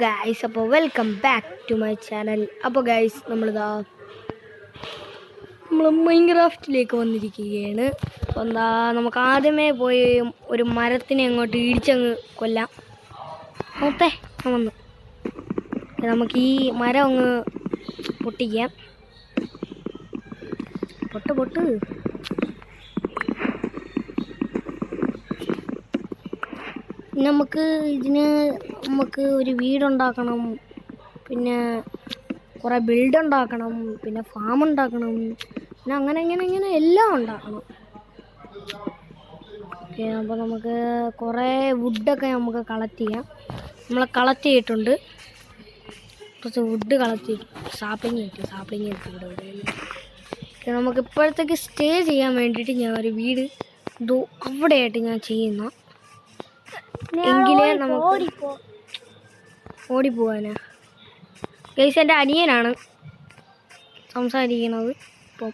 Guys, അപ്പോൾ welcome back to my channel. അപ്പോൾ guys, നമ്മൾ മൈൻക്രാഫ്റ്റിലേക്ക് വന്നിരിക്കുകയാണ്. അപ്പോൾ നമുക്ക് ആദ്യമേ പോയി ഒരു മരത്തിനെ അങ്ങോട്ട് ഇടിച്ചങ്ങ് കൊല്ലാം. നോത്തേ വന്ന് നമുക്ക് ഈ മരം അങ്ങ് പൊട്ടിക്കാം. പൊട്ട് നമുക്ക് ഒരു വീടുണ്ടാക്കണം, പിന്നെ കുറേ ബിൽഡ് ഉണ്ടാക്കണം, പിന്നെ ഫാം ഉണ്ടാക്കണം, പിന്നെ അങ്ങനെ എല്ലാം ഉണ്ടാക്കണം. ഓക്കെ, അപ്പോൾ നമുക്ക് കുറേ വുഡൊക്കെ നമുക്ക് കളക്ട് ചെയ്യാം. നമ്മൾ കളക്ട് ചെയ്തിട്ടുണ്ട്, കുറച്ച് വുഡ് കളക്ട് ചെയ്തു. സാപ്ലിങ് കിട്ടി ഇവിടെ. ഓക്കെ, നമുക്ക് ഇപ്പോഴത്തേക്ക് സ്റ്റേ ചെയ്യാൻ വേണ്ടിയിട്ട് ഞാൻ ഒരു വീട് അവിടെയായിട്ട് ഞാൻ ചെയ്യുന്ന, എങ്കിലേ നമുക്ക് ഓടിപ്പോവാനാ. ഗൈസ്, എൻ്റെ അനിയനാണ് സംസാരിക്കുന്നത്. ഇപ്പം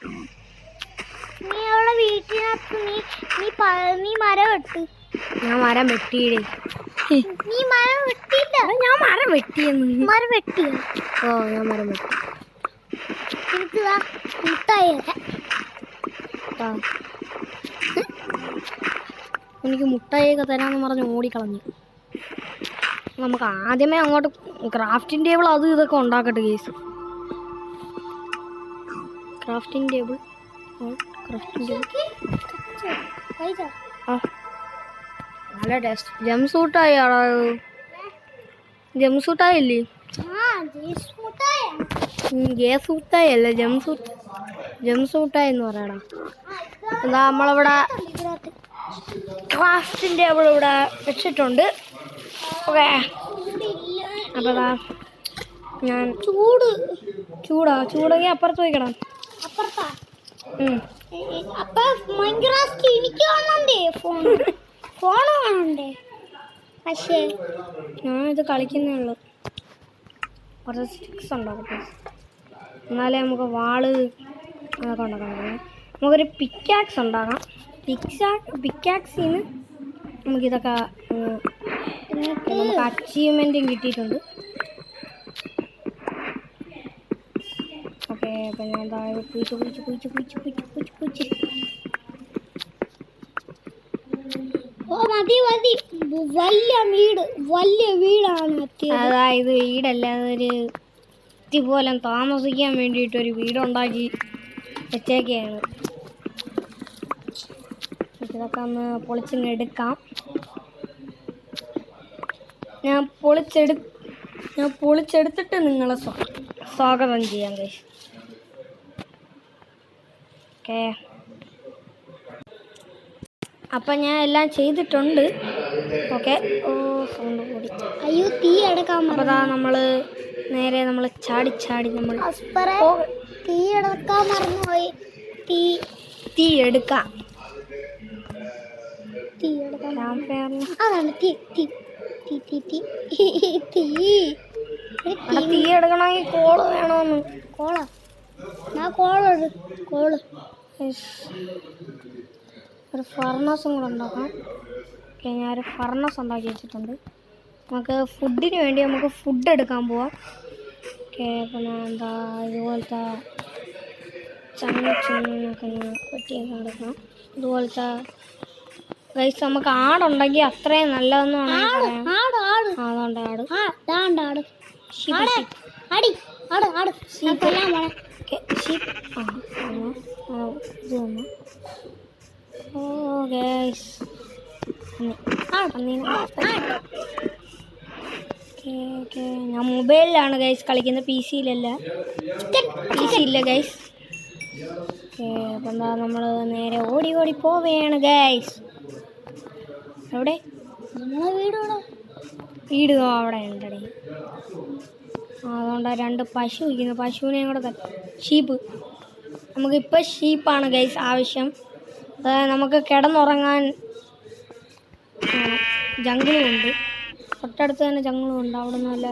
ഞാൻ മരം വെട്ടിയിടേ. ഞാൻ മരം വെട്ടിയെന്ന്. ഓ, ഞാൻ മരം വെട്ടി. എനിക്ക് മുട്ടായിയൊക്കെ തരാമെന്ന് പറഞ്ഞ് ഓടിക്കളഞ്ഞു. നമുക്ക് ആദ്യമേ അങ്ങോട്ട് ക്രാഫ്റ്റിംഗ് ടേബിൾ ഇതൊക്കെ ഉണ്ടാക്കട്ടെ ഗേസ്. ക്രാഫ്റ്റിംഗ് ടേബിൾ നല്ല ടേസ്റ്റ്. ജംസൂട്ടായില്ലേ? ഗേസൂട്ടായല്ല, ജംസൂട്ടായി എന്ന് പറയടാ. എന്താ, നമ്മളിവിടെ ക്രാഫ്റ്റിംഗ് ടേബിൾ ഇവിടെ വെച്ചിട്ടുണ്ട്. ഓക്കെ, അപ്പോൾ ഞാൻ ചൂടെങ്കിൽ അപ്പുറത്ത് വയ്ക്കണം. പക്ഷേ ഞാനിത് കളിക്കുന്നേ ഉള്ളൂ. കുറച്ച് സ്റ്റിക്സ് ഉണ്ടാക്കട്ടെ, എന്നാലേ നമുക്ക് വാള് അതൊക്കെ ഉണ്ടാക്കാൻ പറ്റും. നമുക്കൊരു പിക്കാക്സ് ഉണ്ടാക്കാം. പിക്കാക്സിന് നമുക്കിതൊക്കെ നമുക്ക് അച്ചീവ്മെൻറ്റും കിട്ടിയിട്ടുണ്ട്. ഓക്കെ, അപ്പം ഞാൻ കുഴിച്ച് വലിയ വീടാണ്. അതായത് വീടല്ല, അതൊരു പോലെ താമസിക്കാൻ വേണ്ടിയിട്ടൊരു വീടുണ്ടാക്കി വെച്ചേക്കാണ്. ഇതൊക്കെ ഒന്ന് പൊളിച്ചിങ്ങ് എടുക്കാം. ഞാൻ പൊളിച്ചെടുത്തിട്ട് നിങ്ങളെ സ്വാഗതം ചെയ്യാം ഗൈസ്. ഓക്കെ, അപ്പം ഞാൻ എല്ലാം ചെയ്തിട്ടുണ്ട്. ഓക്കെ, സൗണ്ട് കൂടി. അയ്യോ, തീ എടുക്കാൻ. അപ്പോൾ നമ്മൾ നേരെ ചാടി നമ്മൾ തീ എടുക്കാൻ മറന്നുപോയി. തീ എടുക്കാം. അതാണ് തീ എടുക്കണമെങ്കിൽ കോള് വേണമെന്ന്. കോള് ഒരു ഫർണസും കൂടെ ഉണ്ടാക്കാം. ഓക്കെ, ഞാനൊരു ഫർണസ് ഉണ്ടാക്കി വെച്ചിട്ടുണ്ട്. നമുക്ക് ഫുഡിന് വേണ്ടി നമുക്ക് ഫുഡ് എടുക്കാൻ പോവാം. ഓക്കെ, അപ്പോൾ ഞാൻ ഇതുപോലത്തെ ചങ്ങനൊക്കെ വെട്ടിയൊക്കെ എടുക്കണം. ഇതുപോലത്തെ ഗൈസ്, നമുക്ക് ആടുണ്ടെങ്കിൽ അത്രയും നല്ലതെന്നാണ് അതുകൊണ്ട് ഞാൻ മൊബൈലിലാണ് ഗൈസ് കളിക്കുന്നത്, പി സിയിലല്ല ഗൈസ്. ഓക്കെ, അപ്പം നമ്മൾ നേരെ ഓടി പോവുകയാണ് ഗൈസ്. എവിടെ നമ്മളെ വീട് അവിടെ ഉണ്ടടേ. അതുകൊണ്ട് 2 പശു ഇരിക്കുന്നു. പശുവിനെയും കൂടെ ഷീപ്പ്. നമുക്കിപ്പോൾ ഷീപ്പാണ് ഗൈസ് ആവശ്യം. അതായത് നമുക്ക് കിടന്നുറങ്ങാൻ ജംഗിളുമുണ്ട്, തൊട്ടടുത്ത് തന്നെ ജംഗിളുമുണ്ട്. അവിടെ നിന്നല്ല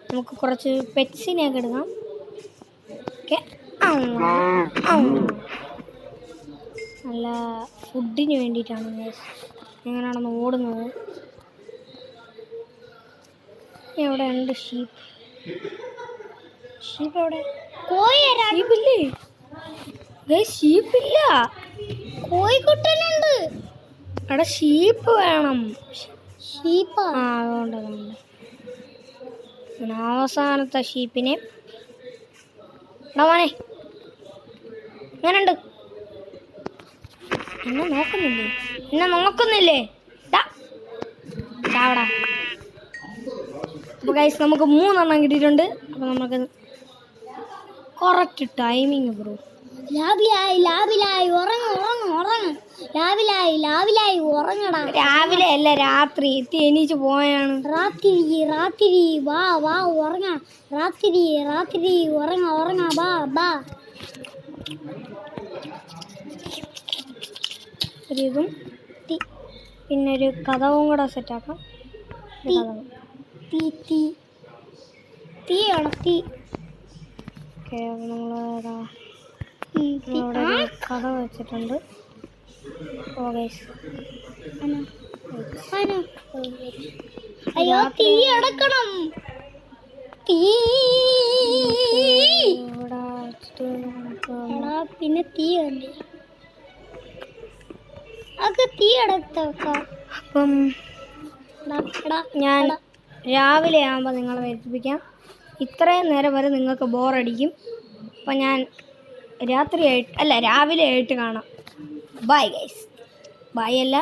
നമുക്ക് കുറച്ച് പെറ്റ്സിനെയൊക്കെ എടുക്കാം. ഓക്കെ, നല്ല ഫുഡിന് വേണ്ടിയിട്ടാണ് ഗൈസ് എങ്ങനെയാണെന്ന് ഓടുന്നത്. അവിടെ ഉണ്ട് ഷീപ്പ്. ഷീപ്പ് എവിടെ? ഷീപ്പില്ലേ? ഷീപ്പില്ല, കോഴിക്കുട്ടനുണ്ട്. അവിടെ ഷീപ്പ് വേണം. ഷീപ്പ് അതുകൊണ്ട് അവസാനത്തെ ഷീപ്പിനെ മോനെ എങ്ങനുണ്ട്? എന്നെ നോക്കുന്നില്ലേ? ചാവടാ. അപ്പോൾ ഗൈസ് നമുക്ക് 3 എണ്ണം കിട്ടിയിട്ടുണ്ട്. അപ്പോൾ നമുക്ക് കറക്റ്റ് ടൈമിങ് ബ്രോ. ലാവിലായി ഉറങ്ങടാ. രാവിലെ അല്ല, രാത്രി എണീച്ച് പോയാണ്. രാത്രി വാ ഉറങ്ങ. രാത്രി ഉറങ്ങ ബാ. ഒരു ഇതും പിന്നെ ഒരു കഥവും കൂടെ സെറ്റാക്കാം. തീയാണ് തീ. നമ്മളവിടെ കഥ വെച്ചിട്ടുണ്ട്. അയ്യോ തീ അടക്കണം. പിന്നെ തീ അല്ലേ, അതൊക്കെ തീ അടക്കാം. അപ്പം ഞാൻ രാവിലെ ആകുമ്പോൾ നിങ്ങളെ വരുത്തിപ്പിക്കാം. ഇത്രയും നേരം വരെ നിങ്ങൾക്ക് ബോറടിക്കും. അപ്പം ഞാൻ രാവിലെ ആയിട്ട് കാണാം. Bye guys. ബൈ അല്ല,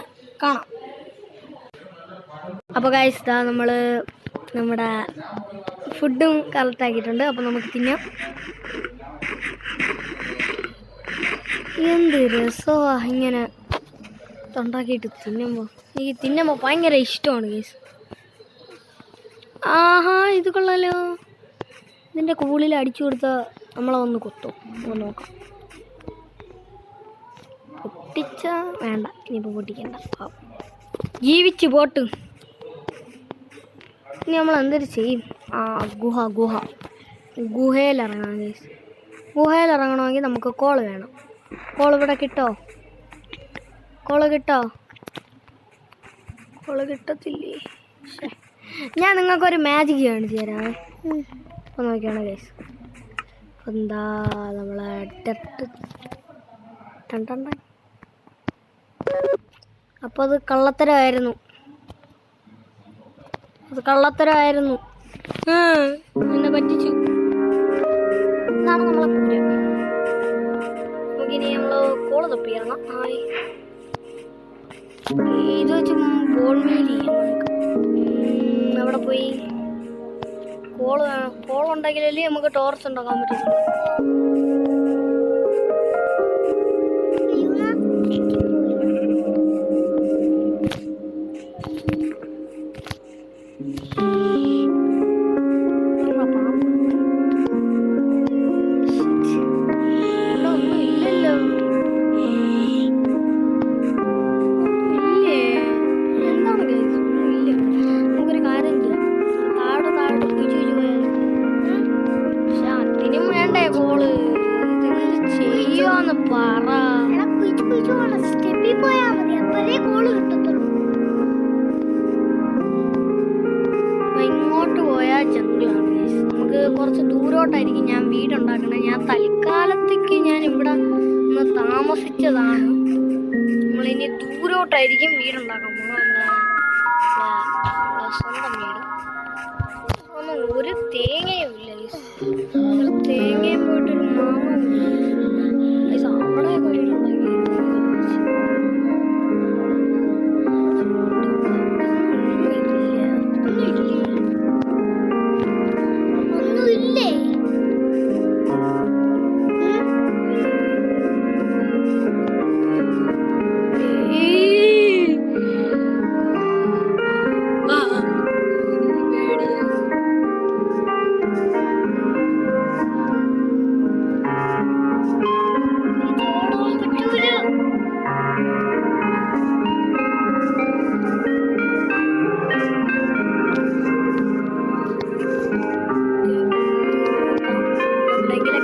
കാണാം. അപ്പോൾ ഗൈസ് ഇതാ നമ്മൾ നമ്മുടെ ഫുഡും കറക്റ്റാക്കിയിട്ടുണ്ട്. അപ്പോൾ നമുക്ക് തിന്നാം. എന്ത് രസമാണ് ഇങ്ങനെ ഉണ്ടാക്കിയിട്ട് തിന്നുമ്പോൾ. എനിക്ക് തിന്നുമ്പോൾ ഭയങ്കര ഇഷ്ടമാണ് ഗൈസ്. ആഹാ, ഇത് കൊള്ളാലോ. ഇതിൻ്റെ കൂളിൽ അടിച്ചു കൊടുത്താൽ നമ്മളെ ഒന്ന് കൊത്തും. നോക്കാം. പൊട്ടിച്ച വേണ്ട, ഇനിയിപ്പോൾ പൊട്ടിക്കണ്ട. ജീവിച്ച് പോട്ട്. ഇനി നമ്മൾ എന്തൊരു ചെയ്യും? ഗുഹയിലിറങ്ങണം ഗൈസ്. ഗുഹയിലിറങ്ങണമെങ്കിൽ നമുക്ക് കോള് വേണം. കോള് ഇവിടെ കിട്ടോ? കോള് കിട്ടത്തില്ലേ? ഞാൻ നിങ്ങൾക്കൊരു മാജിക് കാണിച്ചു തരാമേ. അപ്പോൾ നോക്കിയാണ് ഗൈസ്. എന്താ നമ്മളെ അപ്പോൾ അത് കള്ളത്തരമായിരുന്നു. എന്നെ പറ്റിച്ചു. ഇതാണ് നമ്മളെ കൂര. നമുക്കിനി നമ്മൾ കോള് തപ്പിയിറങ്ങാം. ഇത് വെച്ച് ബോൾമേൽ ചെയ്യാം നമുക്ക്. അവിടെ പോയി കോളുണ്ടെങ്കിലല്ലേ നമുക്ക് ടോർച്ച് ഉണ്ടാക്കാൻ പറ്റുള്ളൂ. ഇങ്ങോട്ട് പോയാൽ ജംഗിളാണ്. നമുക്ക് കുറച്ച് ദൂരോട്ടായിരിക്കും ഞാൻ വീടുണ്ടാക്കണത്. ഞാൻ തൽക്കാലത്തേക്ക് ഞാൻ ഇവിടെ ഒന്ന് താമസിച്ചതാണ്. നമ്മളിനി ദൂരോട്ടായിരിക്കും വീടുണ്ടാക്കാൻ പോകുന്നത്. നമ്മളെ സ്വന്തം വീട്. ഒന്നും ഒരു തേങ്ങയും ഇല്ല. ഒരു തേങ്ങയും പോയിട്ടൊരു മാങ്ങ അവിടെ വീടുണ്ടാക്കി.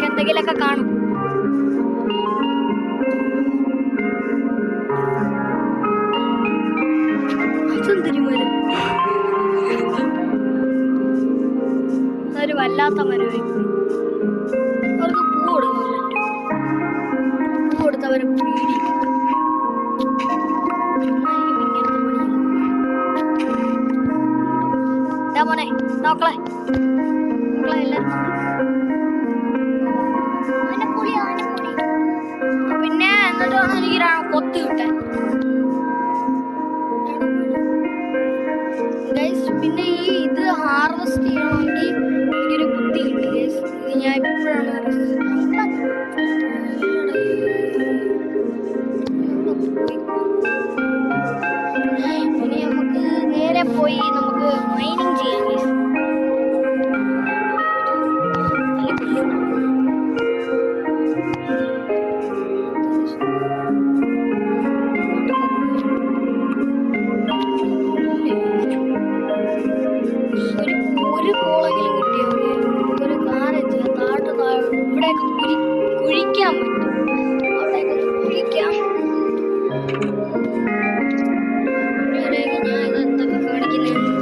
എന്തെങ്കിലൊക്കെ കാണും. അതൊരു വല്ലാത്ത മരമായി അവർക്ക് പൂ കൊടുക്കാൻ പറ്റും. പൂ കൊടുത്ത് അവരെ പേടിക്കും. മോനെ നോക്കളെ മക്കളെ എല്ലാരും പിന്നെ എന്നിട്ട് വേണം എനിക്ക് കൊത്തി കിട്ടാൻ. പിന്നെ ഇത് ഹാർവെസ്റ്റ് ചെയ്യണമെങ്കിൽ എനിക്കൊരു ബുദ്ധി കിട്ടി ഗൈസ്. ഇത് ഞാൻ എപ്പോഴാണ് ഇനി നമുക്ക് നേരെ പോയി നമുക്ക് മൈനിങ് ചെയ്യാം ഗൈസ്. ഒരു കോളെങ്കിലും കിട്ടിയോ നമുക്കൊരു കാര്യം ചെയ്യാം. ഇവിടെയൊക്കെ കുഴിക്കാൻ പറ്റും. അവിടെയൊക്കെ കുഴിക്കാം. ഇവിടെയൊക്കെ ഞാൻ ഇതെന്തൊക്കെ കാണിക്കുന്നതെന്ന്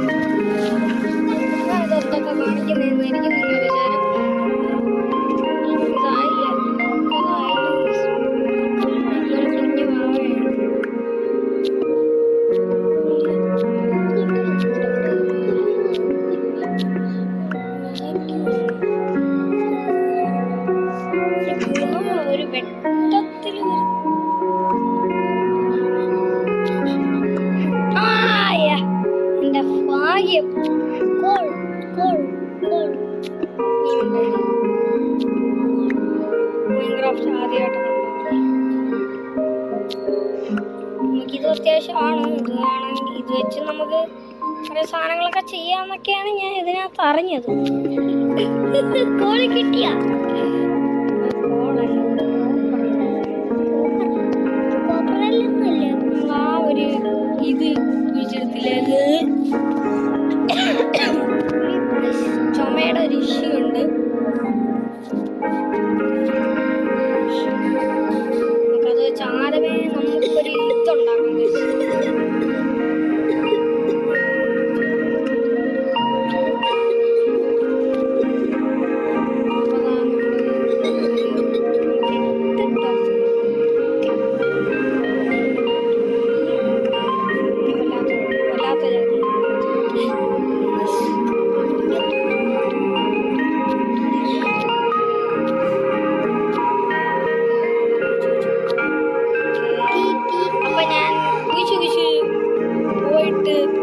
എനിക്ക് നിങ്ങൾ വിചാരം ഇതായില്ല. ഒരു കുഞ്ഞു മാവയാണ്. ഒരു വെട്ടത്തിൽ എന്റെ ഭാഗ്യം. മൈൻക്രാഫ്റ്റ് ആദ്യമായിട്ട് നമുക്കിത് അത്യാവശ്യമാണ്. ഇത് വെച്ച് നമുക്ക് കുറേ സാധനങ്ങളൊക്കെ ചെയ്യാന്നൊക്കെയാണ് ഞാൻ ഇതിനകത്ത് അറിഞ്ഞത്. കോളി കിട്ടിയ ആ ഒരു ഇത് കുഴിച്ചെടുത്തില്ല. ചുമയുടെ ഒരു ഇഷ്യൂ ഉണ്ട്. നമുക്കത് വെച്ച് ആദ്യമേ നമുക്കൊരു ഇതുണ്ടാക്കാം.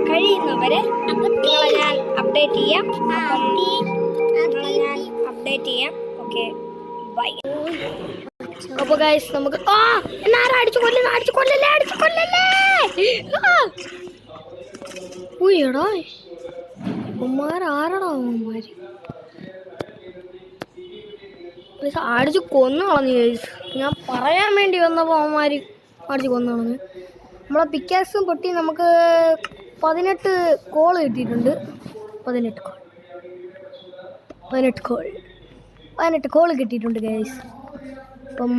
കഴിയുന്നവരെ നിങ്ങളെ ഞാൻ അപ്ഡേറ്റ് ചെയ്യാം. Okay bye. അപ്പോൾ ഗൈസ് നമുക്ക് അടിച്ചു കൊല്ലല്ലേ. ഉയ്യടാ ആരടാ അടിച്ചു കൊന്നു കളഞ്ഞു ഗൈസ്. ഞാൻ പറയാൻ വേണ്ടി വന്നപ്പോൾ അവന്മാർ അടിച്ചു കൊന്നു കളഞ്ഞു. നമ്മളെ പിക്കാക്സും പൊട്ടി നമുക്ക് 18 കോൾ കിട്ടിയിട്ടുണ്ട്. 18 കോൾ കിട്ടിയിട്ടുണ്ട് ഗൈസ്. അപ്പം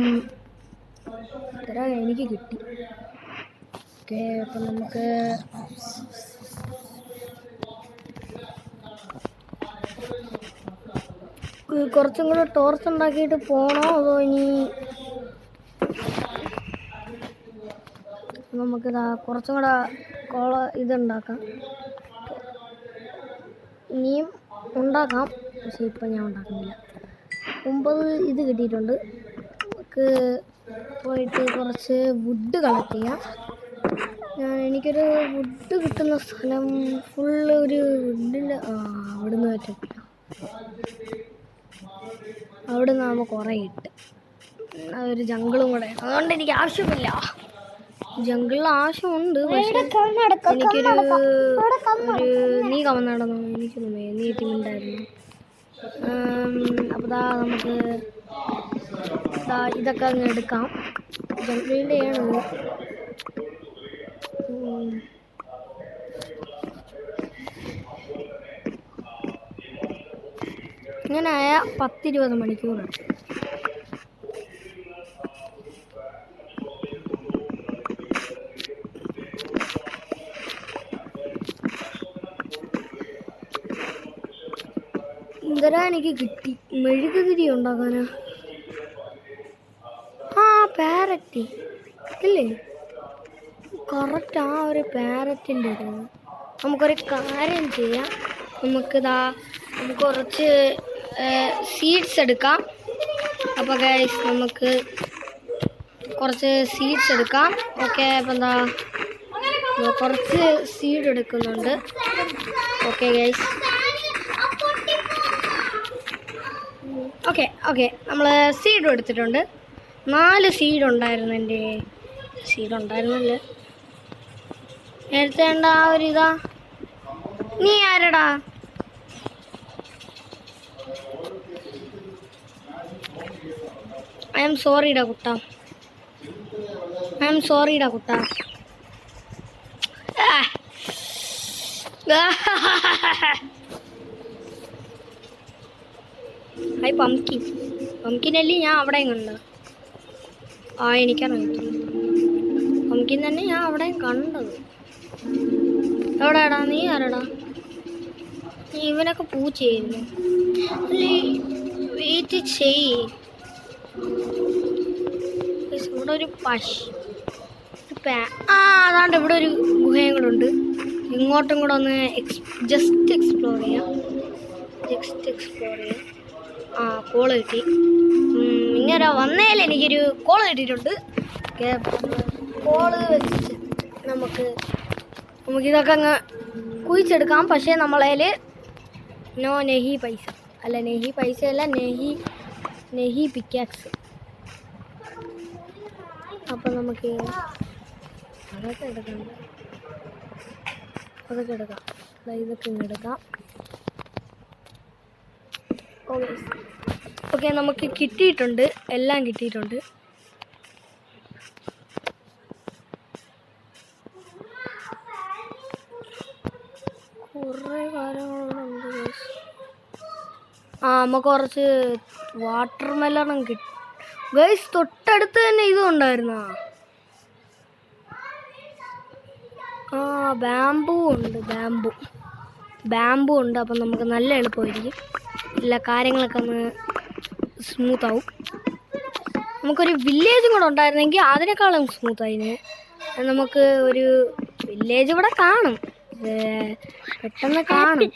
എനിക്ക് കിട്ടി. ഓക്കെ അപ്പം നമുക്ക് കുറച്ചും കൂടെ ടോർച്ച് ഉണ്ടാക്കിയിട്ട് പോകണോ അതോ ഇനി നമുക്കിതാ കുറച്ചും കൂടെ ഇതുണ്ടാക്കാം. ഇനിയും ഉണ്ടാക്കാം, പക്ഷെ ഇപ്പം ഞാൻ ഉണ്ടാക്കുന്നില്ല. 9 ഇത് കിട്ടിയിട്ടുണ്ട്. നമുക്ക് പോയിട്ട് കുറച്ച് വുഡ് കളക്ട് ചെയ്യാം. എനിക്കൊരു വുഡ് കിട്ടുന്ന സ്ഥലം ഫുള്ള് ഒരു വുഡിൻ്റെ അവിടുന്ന് പറ്റില്ല. അവിടെ നിന്നാകുമ്പോൾ കുറേ കിട്ടും. അതൊരു ജംഗിളും കൂടെ, അതുകൊണ്ട് എനിക്ക് ആവശ്യമില്ല. ജംഗിളിൽ ആവശ്യമുണ്ട്, പക്ഷേ എനിക്കൊരു നീ കവന്നടന്നോ എനിക്കൊന്നും നീ എത്തിണ്ടായിരുന്നു. അപ്പോൾ നമുക്ക് ഇതൊക്കെ അങ്ങ് എടുക്കാം. ജംഗിളിൻ്റെയാണ് ഇങ്ങനായ 10-20 മണിക്കൂറാണ്. എന്തരാ എനിക്ക് കിട്ടി? മെഴുകുതിരി ഉണ്ടാക്കാനാ? ആ പാരറ്റ് ഇല്ലേ? കറക്റ്റ് ആ ഒരു പാരറ്റിൻ്റെ ഇത്. നമുക്കൊരു കാര്യം ചെയ്യാം. നമുക്ക് കുറച്ച് സീഡ്സ് എടുക്കാം. അപ്പോൾ ഗൈസ് നമുക്ക് കുറച്ച് സീഡ്സ് എടുക്കാം. ഓക്കെ, അപ്പോൾ കുറച്ച് സീഡ് എടുക്കുന്നുണ്ട്. ഓക്കെ ഗൈസ്, ഓക്കെ നമ്മൾ സീഡ് എടുത്തിട്ടുണ്ട്. 4 സീഡ് ഉണ്ടായിരുന്നു. എൻ്റെ സീഡ് ഉണ്ടായിരുന്നല്ലേ നേരത്തെ ആ ഒരു ഇതാ. നീ ആരടാ? I M സോറിടാ Kutta. ഹൈ പംകിനല്ലേ ഞാൻ അവിടെയും കണ്ടത്. എനിക്കറിയത്തില്ല. പംകിൻ തന്നെ ഞാൻ അവിടെയും കണ്ടത്. എവിടെയാടാ? നീ ആരടാ? ഇവനൊക്കെ പൂച്ചയായിരുന്നു. വെയിറ്റ് ചെയ്യ്. ഇവിടെ ഒരു അതാണ്ട് ഇവിടെ ഒരു ഗുഹയും കൂടെ ഉണ്ട്. ഇങ്ങോട്ടും കൂടെ ഒന്ന് ജസ്റ്റ് എക്സ്പ്ലോർ ചെയ്യാം. കോള് കിട്ടി. ഇങ്ങനെ വന്നേലേ എനിക്കൊരു കോള് കിട്ടിയിട്ടുണ്ട്. കോള് വെച്ചിട്ട് നമുക്കിതൊക്കെ അങ്ങ് കുഴിച്ചെടുക്കാം. പക്ഷേ നമ്മളതിൽ നെഹി പൈസ അല്ല, നെഹി പിക്കാക്സ്. അപ്പം നമുക്ക് അതൊക്കെ എടുക്കാം. ഇതൊക്കെ എടുക്കാം. ഓക്കെ നമുക്ക് കിട്ടിയിട്ടുണ്ട്, എല്ലാം കിട്ടിയിട്ടുണ്ട്. കുറേ കാര്യങ്ങളുണ്ട്. നമുക്ക് കുറച്ച് വാട്ടർ മെലണും കിട്ടി ഗൈസ്. തൊട്ടടുത്ത് തന്നെ ഇതും ഉണ്ടായിരുന്ന ബാമ്പു ഉണ്ട്. അപ്പം നമുക്ക് നല്ല എളുപ്പമായിരിക്കും. എല്ലാ കാര്യങ്ങളൊക്കെ ഒന്ന് സ്മൂത്താവും. നമുക്കൊരു വില്ലേജും കൂടെ ഉണ്ടായിരുന്നെങ്കിൽ അതിനേക്കാളും സ്മൂത്തായിന്. നമുക്ക് ഒരു വില്ലേജ് ഇവിടെ കാണും, പെട്ടെന്ന് കാണും.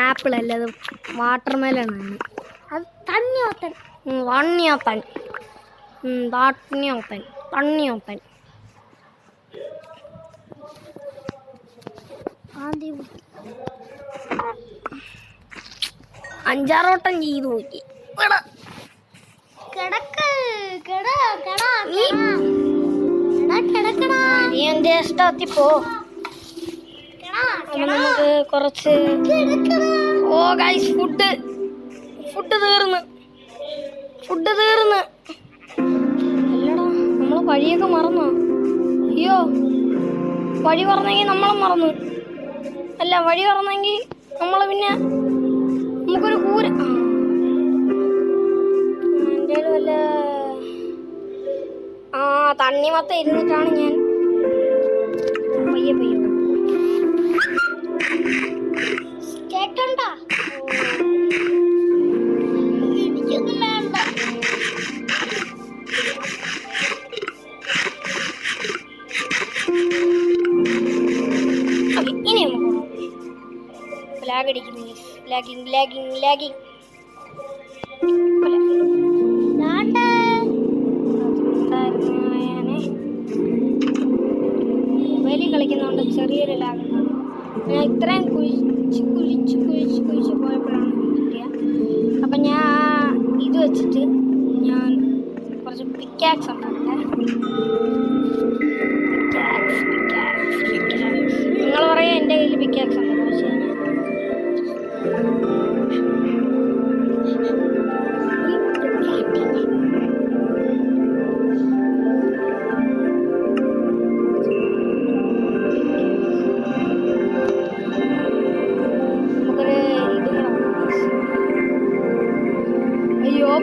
ആപ്പിൾ അല്ല, അത് വാട്ടർ മെലണാണ്. അത് തണ്ണിയോത്തൻ. അഞ്ചാറോട്ടം ചെയ്തു നോക്കി. നീ എന്റെ ഇഷ്ടത്തിൽ പോ. നമുക്ക് കുറച്ച് ഗൈസ് ഫുഡ് തീർന്ന്. അല്ലടാ, നമ്മളെ വഴിയൊക്കെ മറന്നോ? അയ്യോ, വഴി പറഞ്ഞെങ്കിൽ നമ്മളും മറന്നു. അല്ല, വഴി പറഞ്ഞെങ്കിൽ നമ്മൾ പിന്നെ നമുക്കൊരു കൂര എൻ്റെ വല്ല തണ്ണിമത്ത ഇരുന്നിട്ടാണ് ഞാൻ പയ്യെ കേട്ടണ്ട. എനിക്കൊന്നും വേണ്ട. ഇനി ലാഗ് അടിക്കുന്നു. ലാഗിങ് മൊബൈലിൽ കളിക്കുന്നതുകൊണ്ട് ചെറിയൊരു ലാഗ്. ഞാൻ ഇത്രയും കുഴിച്ച് പോയപ്പോഴാണ് കിട്ടിയ. അപ്പം ഞാൻ ഇത് വെച്ചിട്ട് ഞാൻ കുറച്ച് പിക്കാക്സ് ഉണ്ടാക്കട്ടെ. നിങ്ങൾ പറയാം എൻ്റെ കയ്യിൽ പിക്കാക്സ് ഉണ്ട്, പക്ഷേ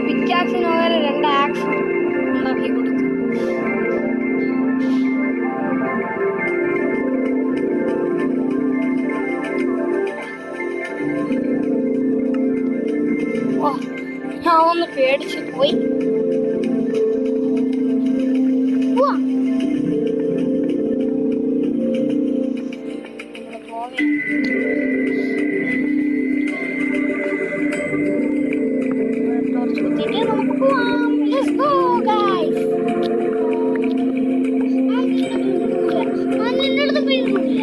പിക്കാക്സിന് പകരം 2 ആക്സ് ഉണ്ടാക്കി കൊടുത്തു. ഞാൻ ഒന്ന് പേടിച്ച് പോയി. ടോർച്ച് കുത്തിയിട്ട് നമുക്ക് പോവാം. Let's go guys. നിന്റെ അടുത്ത് പോയിരുന്നില്ല.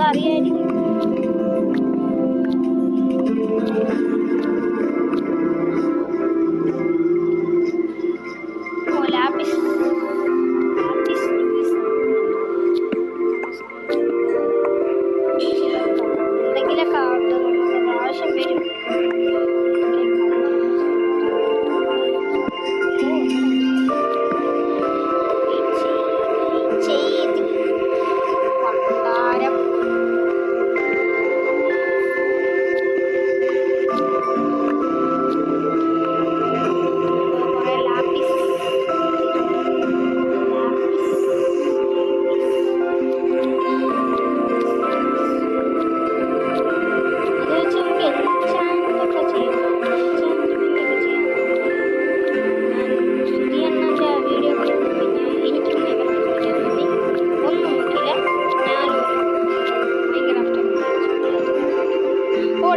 അറിയായിരിക്കും. എന്തെങ്കിലൊക്കെ ആവട്ടെ, നമുക്ക് ആവശ്യം വരും.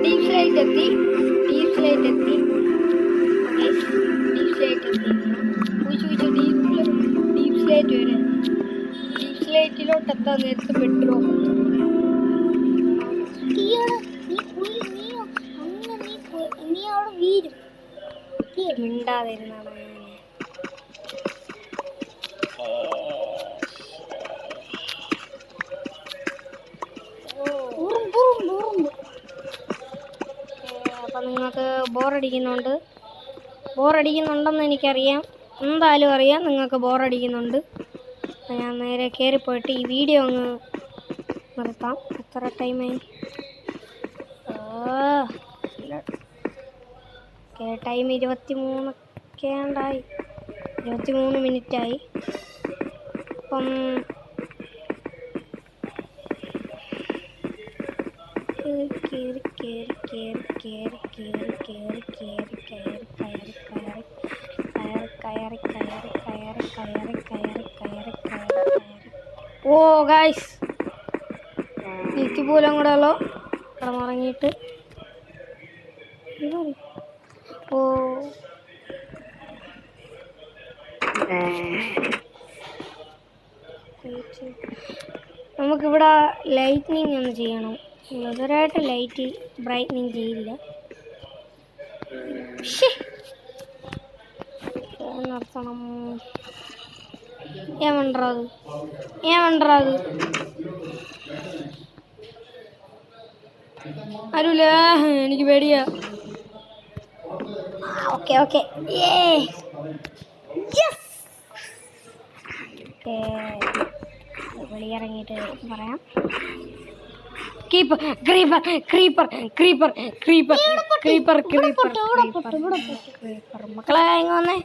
ഡീപ് സ്ലൈറ്റ് എത്തി. ഡീപ് സ്ലൈറ്റ് എത്തി. ഡീപ് സ്ലൈറ്റ് എത്തി. ഡീപ് സ്ലൈറ്റ് വരെ. ഡീപ് സ്ലൈറ്റിലോട്ട് എത്താൻ നേരത്ത് പെട്രോൾ നീ അവിടെ വീരും. മിണ്ടാതിരുന്നാണ് അപ്പം നിങ്ങൾക്ക് ബോറടിക്കുന്നുണ്ടെന്ന് എനിക്കറിയാം. എന്തായാലും അറിയാം നിങ്ങൾക്ക് ബോറടിക്കുന്നുണ്ട്. അപ്പം ഞാൻ നേരെ കയറിപ്പോയിട്ട് ഈ വീഡിയോ അങ്ങ് നിർത്താം. എത്ര ടൈമായി? ടൈം 23 മിനിറ്റായി. അപ്പം ഓ ഗൈസ്, പോലും കൂടെ ഉള്ളോ കിടന്നിറങ്ങിയിട്ട്. ഓ നമുക്കിവിടെ ലൈറ്റ്നിങ് ഒന്ന് ചെയ്യണം. ഇതുവരെയായിട്ട് ലൈറ്റ് ബ്രൈറ്റ്നിങ് ചെയ്യില്ല. നിർത്തണം. ഏമണ്ടത് അരുല, എനിക്ക് പേടിയാ. ഓക്കെ വെളിയിറങ്ങിയിട്ട് പറയാം. ക്രീപ്പർ മക്കളെ ഇങ്ങ് വന്നേ,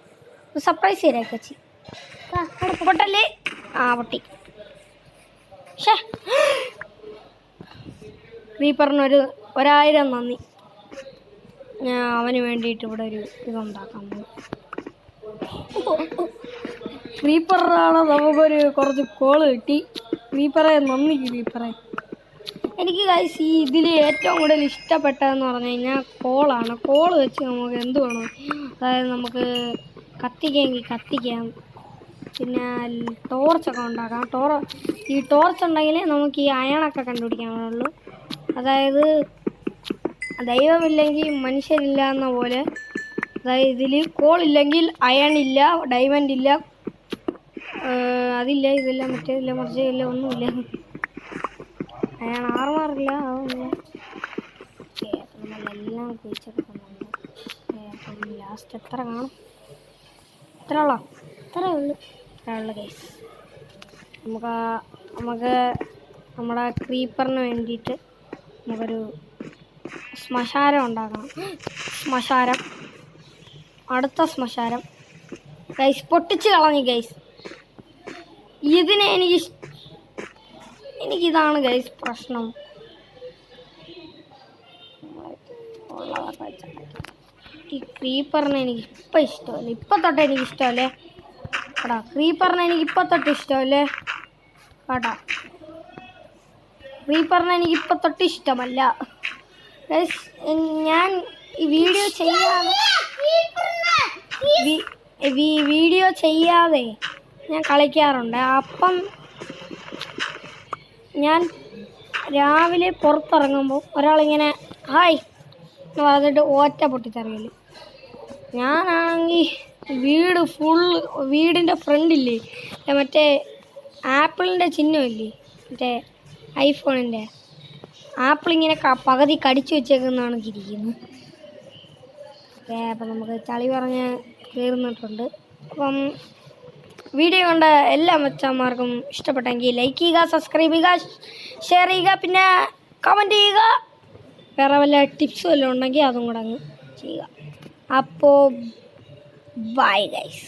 സർപ്രൈസ് ചെയ്തേക്കച്ചി. പൊട്ടല്ലേ? ആ പൊട്ടി. ഷേ ക്രീപ്പറിനൊരു 1000 നന്ദി. ഞാൻ അവന് വേണ്ടിയിട്ട് ഇവിടെ ഒരു ഇതുണ്ടാക്കാൻ പോകും. ക്രീപ്പറാണ് നമുക്കൊരു കുറച്ച് കോള് കിട്ടി. ക്രീപ്പറെ നന്ദി ക്രീപ്പറെ. എനിക്ക് ഗൈസ് ഈ ഇതിൽ ഏറ്റവും കൂടുതൽ ഇഷ്ടപ്പെട്ടതെന്ന് പറഞ്ഞു കഴിഞ്ഞാൽ കോളാണ്. കോള് വെച്ച് നമുക്ക് എന്ത് വേണം, അതായത് നമുക്ക് കത്തിക്കാമെങ്കിൽ കത്തിക്കാം, പിന്നെ ടോർച്ചൊക്കെ ഉണ്ടാക്കാം. ഈ ടോർച്ച് ഉണ്ടെങ്കിൽ നമുക്ക് ഈ അയണൊക്കെ കണ്ടുപിടിക്കാനുള്ളൂ. അതായത് ദൈവമില്ലെങ്കിൽ മനുഷ്യരില്ല എന്ന പോലെ. അതായത് ഇതിൽ കോളില്ലെങ്കിൽ അയണില്ല, ഡയമണ്ട് ഇല്ല, അതില്ല, ഇതില്ല, മറ്റേതില്ല, മറിച്ചില്ല, ഒന്നുമില്ല. അയാൾ ആറുമാറില്ല, അതൊന്നുമില്ല. ഓക്കെ, അപ്പം നമ്മളെല്ലാം കുഴിച്ചെടുക്കുന്നുണ്ട്. അപ്പം ലാസ്റ്റ് എത്ര കാണും? ഇത്രേ ഉള്ളൂ കേസ്. നമുക്ക് നമ്മുടെ ക്രീപ്പറിന് വേണ്ടിയിട്ട് നമുക്കൊരു ശ്മശാനം ഉണ്ടാക്കണം. അടുത്ത ശ്മശാനം ഗൈസ് പൊട്ടിച്ച് കളഞ്ഞു ഗൈസ്. എനിക്കിതാണ് ഗൈസ് പ്രശ്നം. ഈ ക്രീപ്പറിനെ എനിക്ക് ഇപ്പം ഇഷ്ടമല്ല. ഇപ്പം തൊട്ട് എനിക്ക് ഇഷ്ടമല്ലേ കേട്ടോ. ക്രീപ്പറിനെ എനിക്ക് ഇപ്പം തൊട്ട് ഇഷ്ടമല്ലേ കേട്ടോ. ക്രീപ്പറിനെ എനിക്ക് ഇപ്പം തൊട്ട് ഇഷ്ടമല്ല ഗൈസ്. ഞാൻ ഈ വീഡിയോ ചെയ്യാതെ ഞാൻ കളിക്കാറുണ്ട്. അപ്പം ഞാൻ രാവിലെ പുറത്തിറങ്ങുമ്പോൾ ഒരാളിങ്ങനെ ഹായ് എന്ന് പറഞ്ഞിട്ട് ഒറ്റ പൊട്ടിത്തെറിയല്. ഞാനാണെങ്കിൽ വീടിൻ്റെ ഫ്രണ്ടില്ലേ മറ്റേ ആപ്പിളിൻ്റെ ചിഹ്നമില്ലേ, മറ്റേ ഐഫോണിൻ്റെ ആപ്പിളിങ്ങനെ പകുതി കടിച്ചു വെച്ചേക്കുന്നതാണ് ഇരിക്കുന്നത്. ഓക്കെ, അപ്പം നമുക്ക് ചളി പറഞ്ഞ് തീർന്നിട്ടുണ്ട്. അപ്പം വീഡിയോ കണ്ട എല്ലാ മച്ചാന്മാർക്കും ഇഷ്ടപ്പെട്ടെങ്കിൽ ലൈക്ക് ചെയ്യുക, സബ്സ്ക്രൈബ് ചെയ്യുക, ഷെയർ ചെയ്യുക, പിന്നെ കമൻറ്റ് ചെയ്യുക. വേറെ വല്ല ടിപ്സ് വല്ലതും ഉണ്ടെങ്കിൽ അതും കൂടെ അങ്ങ് ചെയ്യുക. അപ്പോൾ ബൈ ഗൈസ്.